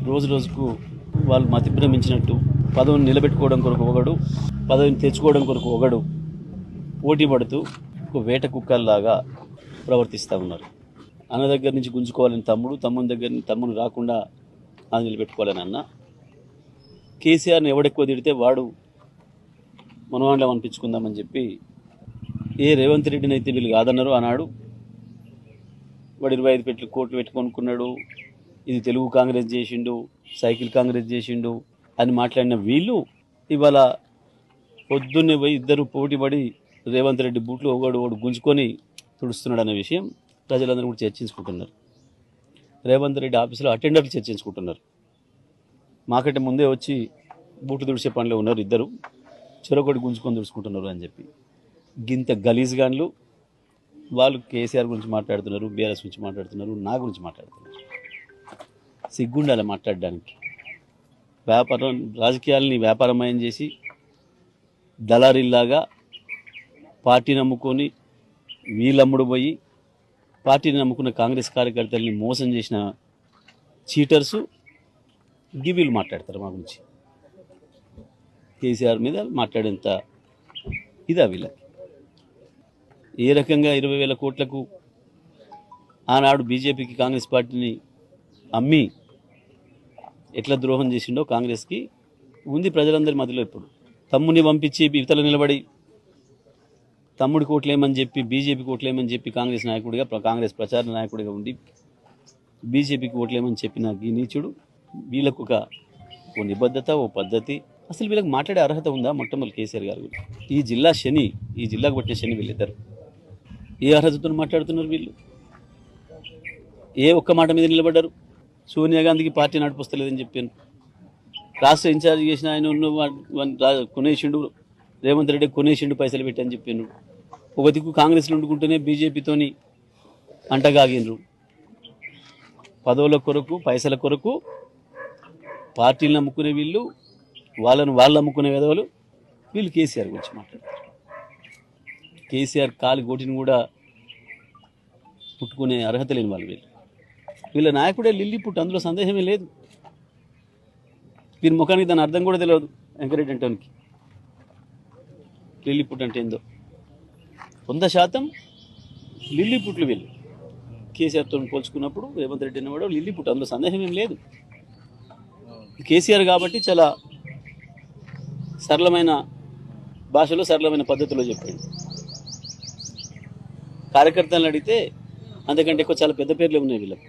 రోజు రోజుకు వాళ్ళు మతిభ్రమించినట్టు పదవిని నిలబెట్టుకోవడం కొరకు ఒకడు, పదవిని తెచ్చుకోవడం కొరకు ఒకడు పోటీ పడుతూ ఒక వేట కుక్కల్లాగా ప్రవర్తిస్తూ ఉన్నారు. అన్న దగ్గర నుంచి గుంజుకోవాలని తమ్ముని దగ్గర నుంచి తమ్ముని రాకుండా అది నిలబెట్టుకోవాలని అన్న. కేసీఆర్ని ఎవడెక్కువ తిడితే వాడు మనవాళ్ళం అనిపించుకుందామని చెప్పి రేవంత్ రెడ్డిని అయితే వీళ్ళు కాదన్నారు ఆనాడు. వాడు 25 కోట్లు పెట్టుకొనుకున్నాడు, ఇది తెలుగు కాంగ్రెస్ చేసిండు, సైకిల్ కాంగ్రెస్ చేసిండు అని మాట్లాడిన వీళ్ళు ఇవాళ పొద్దున్నే పోయి ఇద్దరు పోటీపడి రేవంత్ రెడ్డి బూట్లు ఒకడు గుంజుకొని తుడుస్తున్నాడు అనే విషయం ప్రజలందరూ కూడా చర్చించుకుంటున్నారు. రేవంత్ రెడ్డి ఆఫీసులో అటెండర్లు చర్చించుకుంటున్నారు. మాకంటే ముందే వచ్చి బూట్లు తుడిచే పనిలో ఉన్నారు ఇద్దరు, చెరొకటి గుంజుకొని తుడుచుకుంటున్నారు అని చెప్పి గింత గలీజ్ గాన్లు వాళ్ళు కేసీఆర్ గురించి మాట్లాడుతున్నారు, బీఆర్ఎస్ గురించి మాట్లాడుతున్నారు, నా గురించి మాట్లాడుతున్నారు. సిగ్గుండాలి మాట్లాడడానికి. వ్యాపారం రాజకీయాలని వ్యాపారమయం చేసి దళారీల్లాగా పార్టీని నమ్ముకొని వీళ్ళమ్ముడు పోయి పార్టీని నమ్ముకున్న కాంగ్రెస్ కార్యకర్తల్ని మోసం చేసిన చీటర్సు వీళ్ళు మాట్లాడతారు మా గురించి. కేసీఆర్ మీద మాట్లాడేంత ఇదా వీళ్ళకి. ఏ రకంగా 20,000 కోట్లకు ఆనాడు బీజేపీకి కాంగ్రెస్ పార్టీని అమ్మి ఎట్లా ద్రోహం చేసిండో కాంగ్రెస్కి ఉంది ప్రజలందరి మధ్యలో. ఇప్పుడు తమ్ముని పంపించి ఇవతల నిలబడి తమ్ముడి కోట్లేమని చెప్పి బీజేపీకి ఓట్లేమని చెప్పి కాంగ్రెస్ నాయకుడిగా కాంగ్రెస్ ప్రచార నాయకుడిగా ఉండి బీజేపీకి ఓట్లేమని చెప్పిన ఈ నీచుడు వీళ్ళకు ఓ నిబద్ధత, ఓ పద్ధతి, అసలు వీళ్ళకి మాట్లాడే అర్హత ఉందా? మొట్టమొదటి కేసీఆర్ గారు ఈ జిల్లా శని, ఈ జిల్లాకు పట్టిన శని వీళ్ళిద్దరు ఏ అర్హతతో మాట్లాడుతున్నారు వీళ్ళు? ఏ ఒక్క మాట మీద నిలబడ్డారు? సోనియా గాంధీకి పార్టీ నడిపిస్తలేదని చెప్పాను. రాష్ట్ర ఇన్ఛార్జ్ చేసిన ఆయన కొనేసిండు, రేవంత్ రెడ్డి కొనేసిండు, పైసలు పెట్టి అని చెప్పాను. ఒక దిక్కు కాంగ్రెస్లో వండుకుంటూనే బీజేపీతోని అంటగాగినరు. పదవుల కొరకు, పైసల కొరకు పార్టీలను నమ్ముకునే వీళ్ళు, వాళ్ళు అమ్ముకునే విధవలు వీళ్ళు కేసీఆర్ గురించి మాట్లాడతారు. కేసీఆర్ కాలి గోటిని కూడా పుట్టుకునే అర్హత లేని వాళ్ళు వీళ్ళు. వీళ్ళ నాయకుడే లిల్లీ పుట్టు, అందులో సందేహమే లేదు. వీరి ముఖానికి దాని అర్థం కూడా తెలియదు. వెంకరెడ్డి అంటానికి లిల్లీ పుట్టు అంటే ఏందో 100% లిల్లీ పుట్లు వీళ్ళు. కేసీఆర్తో పోల్చుకున్నప్పుడు రేవంత్ రెడ్డి అనేవాడు లిల్లీ పుట్టు, అందులో సందేహం ఏం లేదు. కేసీఆర్ కాబట్టి చాలా సరళమైన భాషలో, సరళమైన పద్ధతిలో చెప్పాడు. కార్యకర్తలను అడిగితే అంతకంటే ఎక్కువ చాలా పెద్ద పేర్లే ఉన్నాయి వీళ్ళకి.